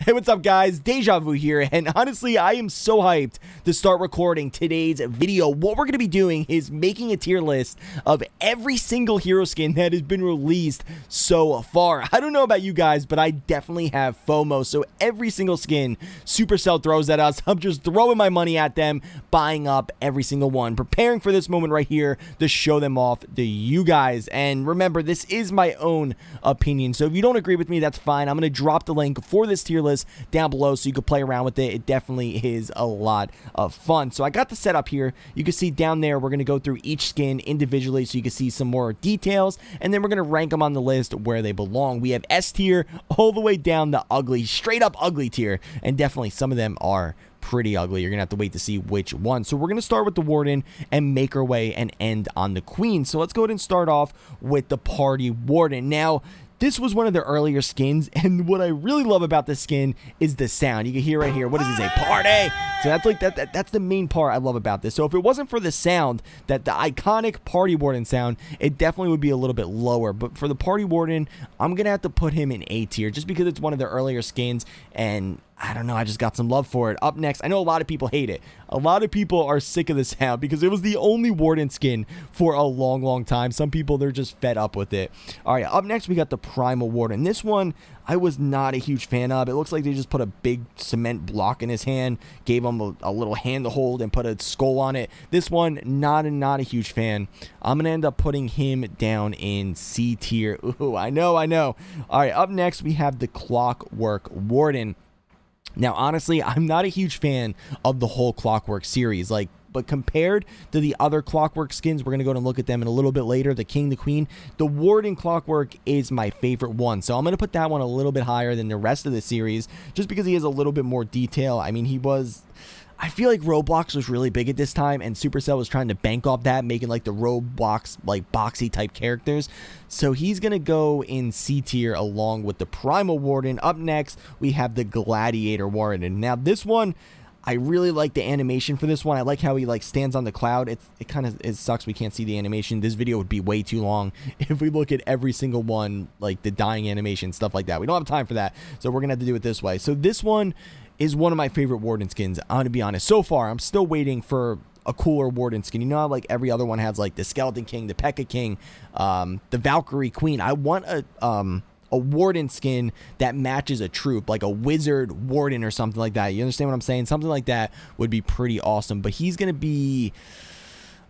Hey, what's up, guys? Deja Vu here, and honestly, I am so hyped to start recording today's video. What we're going to be doing is making a tier list of every single hero skin that has been released so far. I don't know about you guys, but I definitely have FOMO, so every single skin Supercell throws at us, I'm just throwing my money at them, buying up every single one, preparing for this moment right here to show them off to you guys. And remember, this is my own opinion, so if you don't agree with me, that's fine. I'm going to drop the link for this tier list down below so you can play around with it. It definitely is a lot of fun. So I got the setup here. You can see down there, we're going to go through each skin individually so you can see some more details, and then we're going to rank them on the list where they belong. We have S tier all the way down the ugly, straight up ugly tier, and definitely some of them are pretty ugly. You're gonna have to wait to see which one. So we're gonna start with the Warden and make our way and end on the Queen. So let's go ahead and start off with the Party Warden. Now, this was one of the earlier skins, and what I really love about this skin is the sound. You can hear right here. What does he say? Party! So that's like that's the main part I love about this. So if it wasn't for the sound, the iconic Party Warden sound, it definitely would be a little bit lower. But for the Party Warden, I'm gonna have to put him in A tier just because it's one of the earlier skins, and I don't know, I just got some love for it. Up next, I know a lot of people hate it. A lot of people are sick of the sound because it was the only Warden skin for a long time. Some people, they're just fed up with it. All right, up next, we got the Primal Warden. This one, I was not a huge fan of. It looks like they just put a big cement block in his hand, gave him a little hand to hold, and put a skull on it. This one, not a huge fan. I'm going to end up putting him down in C tier. Ooh, I know. All right, up next, we have the Clockwork Warden. Now, honestly, I'm not a huge fan of the whole Clockwork series, but compared to the other Clockwork skins, we're going to go and look at them in a little bit later, the King, the Queen, the Warden Clockwork is my favorite one. So I'm going to put that one a little bit higher than the rest of the series, just because he has a little bit more detail. I mean, I feel like Roblox was really big at this time, and Supercell was trying to bank off that, making like the Roblox, like boxy type characters. So he's going to go in C tier along with the Primal Warden. Up next, we have the Gladiator Warden. Now this one, I really like the animation for this one. I like how he stands on the cloud. It sucks we can't see the animation. This video would be way too long if we look at every single one, like the dying animation, stuff like that. We don't have time for that, so we're going to have to do it this way. So this one is one of my favorite Warden skins, I'm going to be honest. So far, I'm still waiting for a cooler Warden skin. You know how like every other one has like the Skeleton King, the Pekka King, the Valkyrie Queen. I want a Warden skin that matches a troop, like a wizard Warden or something like that. You understand what I'm saying? Something like that would be pretty awesome. But he's going to be...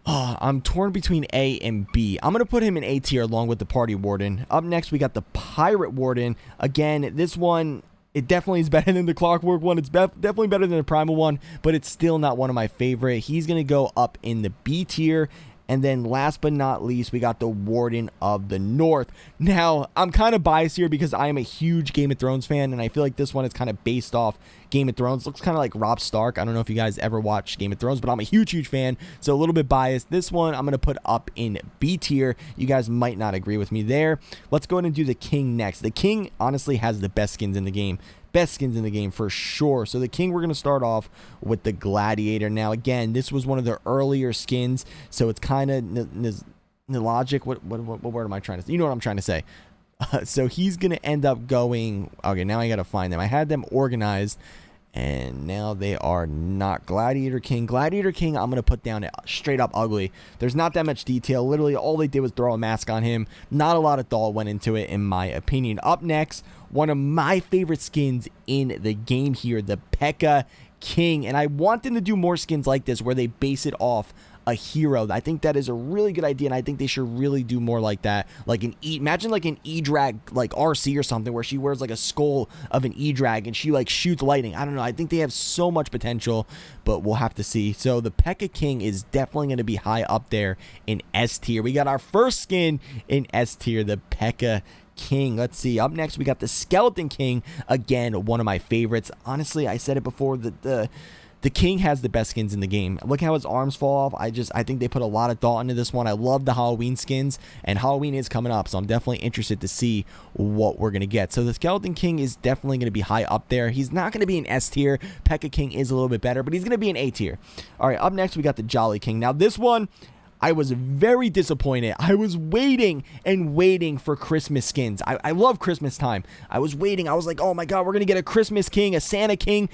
I'm torn between A and B. I'm going to put him in A tier along with the Party Warden. Up next, we got the Pirate Warden. Again, this one... it definitely is better than the Clockwork one. It's definitely better than the Primal one, but it's still not one of my favorite. He's going to go up in the B tier. And then last but not least, we got the Warden of the North. Now, I'm kind of biased here because I am a huge Game of Thrones fan, and I feel like this one is kind of based off Game of Thrones. Looks kind of like Robb Stark. I don't know if you guys ever watched Game of Thrones, but I'm a huge fan, so a little bit biased. This one, I'm going to put up in B tier. You guys might not agree with me there. Let's go ahead and do the King next. The King, honestly, has the best skins in the game. Best skins in the game for sure. So the King, we're going to start off with the Gladiator. Now, again, this was one of the earlier skins, so it's kind of logic. What word am I trying to say? You know what I'm trying to say. So he's going to end up going... okay, now I got to find them. I had them organized, and now they are not. Gladiator King. Gladiator King, I'm going to put down straight up ugly. There's not that much detail. Literally, all they did was throw a mask on him. Not a lot of thought went into it, in my opinion. Up next, one of my favorite skins in the game here, the Pekka King. And I want them to do more skins like this where they base it off a hero. I think that is a really good idea, and I think they should really do more like that. Like imagine like an E-Drag, like RC or something, where she wears like a skull of an E-Drag and she like shoots lightning. I don't know. I think they have so much potential, but we'll have to see. So the Pekka King is definitely going to be high up there in S tier. We got our first skin in S tier, the Pekka King. Let's see. Up next, we got the Skeleton King. Again, one of my favorites. Honestly, I said it before, that the King has the best skins in the game. Look how his arms fall off. I think they put a lot of thought into this one. I love the Halloween skins, and Halloween is coming up, so I'm definitely interested to see what we're going to get. So the Skeleton King is definitely going to be high up there. He's not going to be an S tier. Pekka King is a little bit better, but he's going to be an A tier. All right, up next, we got the Jolly King. Now, this one, I was very disappointed. I was waiting and waiting for Christmas skins. I love Christmas time. I was waiting. I was like, oh my God, we're going to get a Christmas King, a Santa King,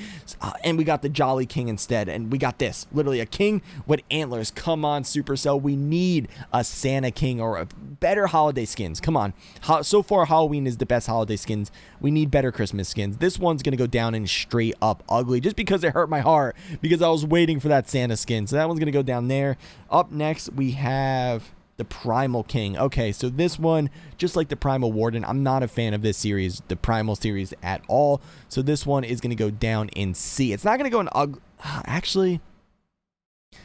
and we got the Jolly King instead. And we got this, literally a king with antlers. Come on, Supercell. We need a Santa King or a better holiday skins. Come on. So far, Halloween is the best holiday skins. We need better Christmas skins. This one's going to go down and straight up ugly just because it hurt my heart because I was waiting for that Santa skin. So that one's going to go down there. Up next, we have the Primal King. Okay, so this one, just like the Primal Warden, I'm not a fan of this series, the Primal series at all. So this one is going to go down in C. It's not going to go in ugly. Actually,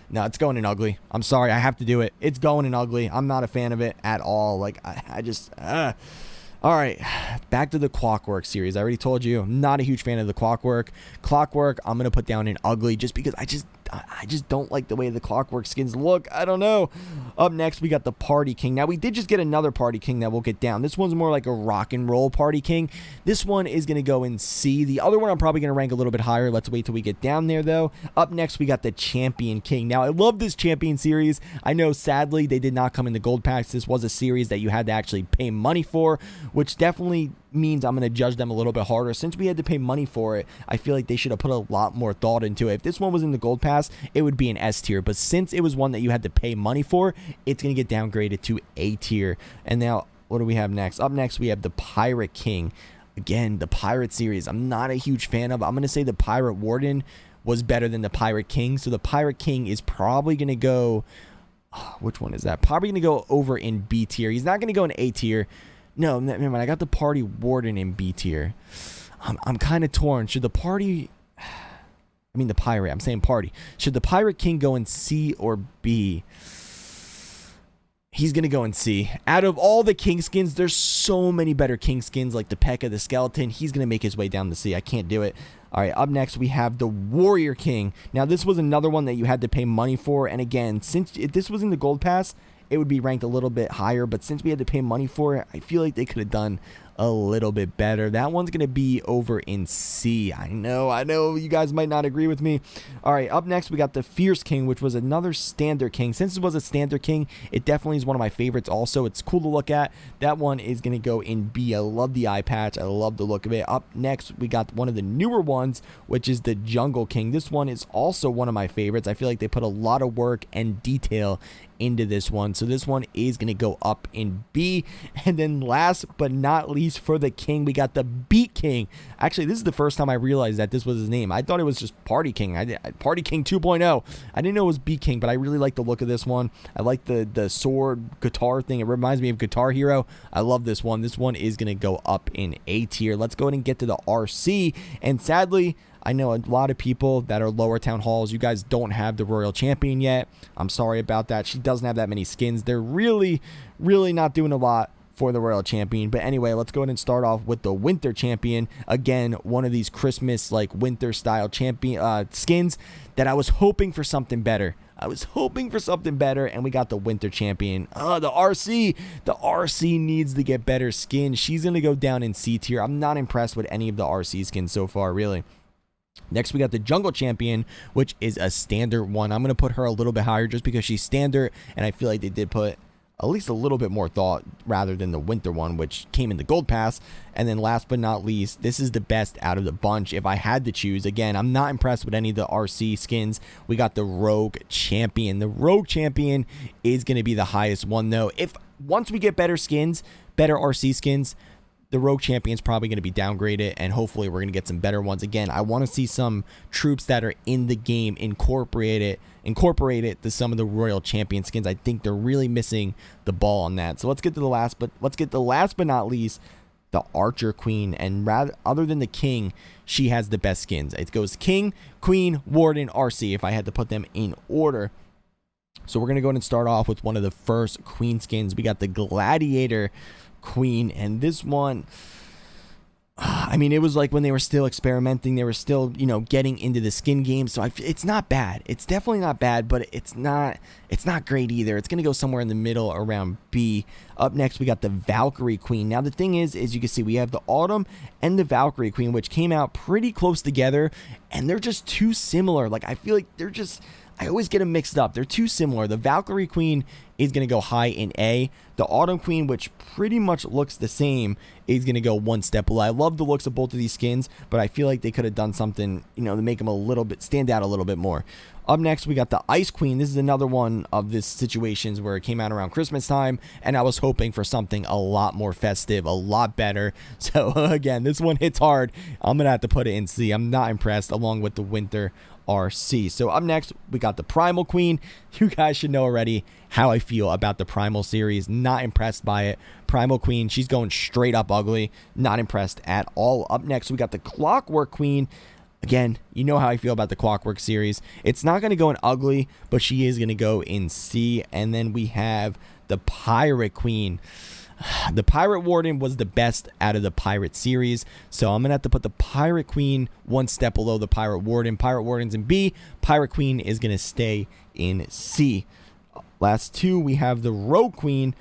no, it's going in ugly. I'm sorry, I have to do it. It's going in ugly. I'm not a fan of it at all. Like, I just... All right, back to the Clockwork series. I already told you, I'm not a huge fan of the Clockwork. Clockwork, I'm going to put down in ugly just because I just don't like the way the Clockwork skins look. I don't know. Up next, we got the Party King. Now, we did just get another Party King that we'll get down. This one's more like a rock and roll Party King. This one is going to go in C. The other one I'm probably going to rank a little bit higher. Let's wait till we get down there, though. Up next, we got the Champion King. Now, I love this Champion series. I know, sadly, they did not come in the gold packs. This was a series that you had to actually pay money for, which definitely means I'm going to judge them a little bit harder. Since we had to pay money for it, I feel like they should have put a lot more thought into it. If this one was in the gold pass, it would be an S tier, but since it was one that you had to pay money for, it's going to get downgraded to A tier. And now, what do we have next? Up next, we have the Pirate King. Again, the Pirate series, I'm not a huge fan of. I'm going to say the Pirate Warden was better than the Pirate King, so the Pirate King is probably going to go... which one is that? Probably going to go over in B tier. He's not going to go in A tier. No, never mind. I got the Party Warden in B tier. I'm kind of torn. Should the Party... I mean the Pirate. I'm saying Party. Should the Pirate King go in C or B? He's going to go in C. Out of all the King skins, there's so many better King skins like the Pekka, the Skeleton. He's going to make his way down to C. I can't do it. All right, up next, we have the Warrior King. Now, this was another one that you had to pay money for. And again, since this was in the Gold Pass, it would be ranked a little bit higher. But since we had to pay money for it, I feel like they could have done a little bit better. That one's going to be over in C. I know you guys might not agree with me. All right, up next, we got the Fierce King, which was another standard king. Since it was a standard king, it definitely is one of my favorites also. It's cool to look at. That one is going to go in B. I love the eye patch. I love the look of it. Up next, we got one of the newer ones, which is the Jungle King. This one is also one of my favorites. I feel like they put a lot of work and detail into this one, so this one is going to go up in B. And then last but not least, for the king, we got the Beat King. Actually, this is the first time I realized that this was his name. I thought it was just Party King. Party King 2.0. I didn't know it was Beat King, but I really like the look of this one. I like the sword guitar thing. It reminds me of Guitar Hero. I love this one. This one is going to go up in A tier. Let's go ahead and get to the RC. And sadly, I know a lot of people that are lower town halls, you guys don't have the Royal Champion yet. I'm sorry about that. She doesn't have that many skins. They're really not doing a lot for the Royal Champion. But anyway, let's go ahead and start off with the Winter Champion. Again, one of these Christmas like winter style champion skins that I was hoping for something better. I was hoping for something better, and we got the Winter Champion. The RC. The RC needs to get better skins. She's going to go down in C tier. I'm not impressed with any of the RC skins so far, really. Next, we got the Jungle Champion, which is a standard one. I'm going to put her a little bit higher just because she's standard, and I feel like they did put at least a little bit more thought rather than the Winter one, which came in the Gold Pass. And then last but not least, this is the best out of the bunch if I had to choose. Again, I'm not impressed with any of the RC skins. We got the Rogue Champion. The Rogue Champion is going to be the highest one, though. Once we get better skins, better RC skins, the Rogue Champion's probably going to be downgraded, and hopefully we're going to get some better ones. Again, I want to see some troops that are in the game incorporate it to some of the Royal Champion skins. I think they're really missing the ball on that. So let's get to the last but not least, the Archer Queen. And other than the King, she has the best skins. It goes King, Queen, Warden, RC if I had to put them in order. So we're going to go ahead and start off with one of the first Queen skins. We got the Gladiator Queen, and this one, I mean, it was like when they were still experimenting, they were still, getting into the skin game. So it's not bad. It's definitely not bad, but it's not great either. It's going to go somewhere in the middle around B. Up next, we got the Valkyrie Queen. Now, the thing is you can see we have the Autumn and the Valkyrie Queen, which came out pretty close together, and they're just too similar. Like, I feel like they're just, I always get them mixed up. They're too similar. The Valkyrie Queen is going to go high in A. The Autumn Queen, which pretty much looks the same, is going to go one step below. I love the looks of both of these skins, but I feel like they could have done something, you know, to make them a little bit, stand out a little bit more. Up next, we got the Ice Queen. This is another one of these situations where it came out around Christmas time, and I was hoping for something a lot more festive, a lot better. So, again, this one hits hard. I'm going to have to put it in C. I'm not impressed, along with the Winter RC. So up next, we got the Primal Queen. You guys should know already how I feel about the Primal series. Not impressed by it. Primal Queen, she's going straight up ugly. Not impressed at all. Up next, we got the Clockwork Queen. Again, you know how I feel about the Clockwork series. It's not going to go in ugly, but she is going to go in C. And then we have the Pirate Queen. The Pirate Warden was the best out of the Pirate series, so I'm going to have to put the Pirate Queen one step below the Pirate Warden. Pirate Warden's in B. Pirate Queen is going to stay in C. Last two, we have the Rogue Queen.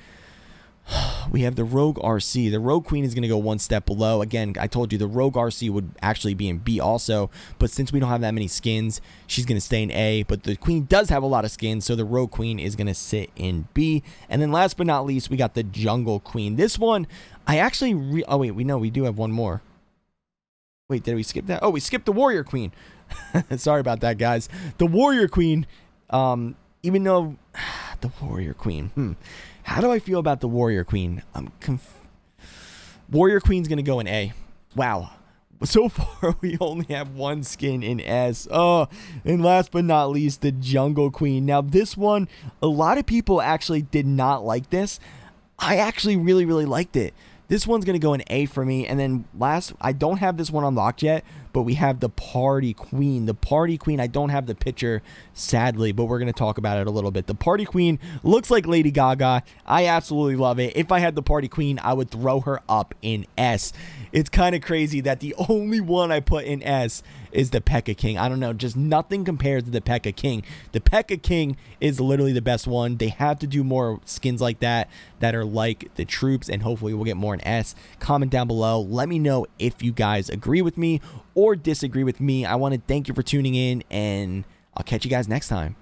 We have the Rogue RC. The Rogue Queen is going to go one step below. Again, I told you the Rogue RC would actually be in B also, but since we don't have that many skins, she's going to stay in A. But the Queen does have a lot of skins, so the Rogue Queen is going to sit in B. And then last but not least, we got the Jungle Queen. This one, I actually... oh, wait, we do have one more. Wait, did we skip that? Oh, we skipped the Warrior Queen. Sorry about that, guys. The Warrior Queen, even though... the Warrior Queen, How do I feel about the Warrior Queen? Warrior Queen's going to go in A. Wow. So far, we only have one skin in S. Oh, and last but not least, the Jungle Queen. Now, this one, a lot of people actually did not like this. I actually really, really liked it. This one's going to go in A for me. And then last, I don't have this one unlocked yet, but we have the Party Queen. The Party Queen, I don't have the picture, sadly, but we're going to talk about it a little bit. The Party Queen looks like Lady Gaga. I absolutely love it. If I had the Party Queen, I would throw her up in S. It's kind of crazy that the only one I put in S is the Pekka King. I don't know, just nothing compares to the Pekka King. The Pekka King is literally the best one. They have to do more skins like that are like the troops, and hopefully we'll get more in S. Comment down below. Let me know if you guys agree with me or disagree with me. I want to thank you for tuning in, and I'll catch you guys next time.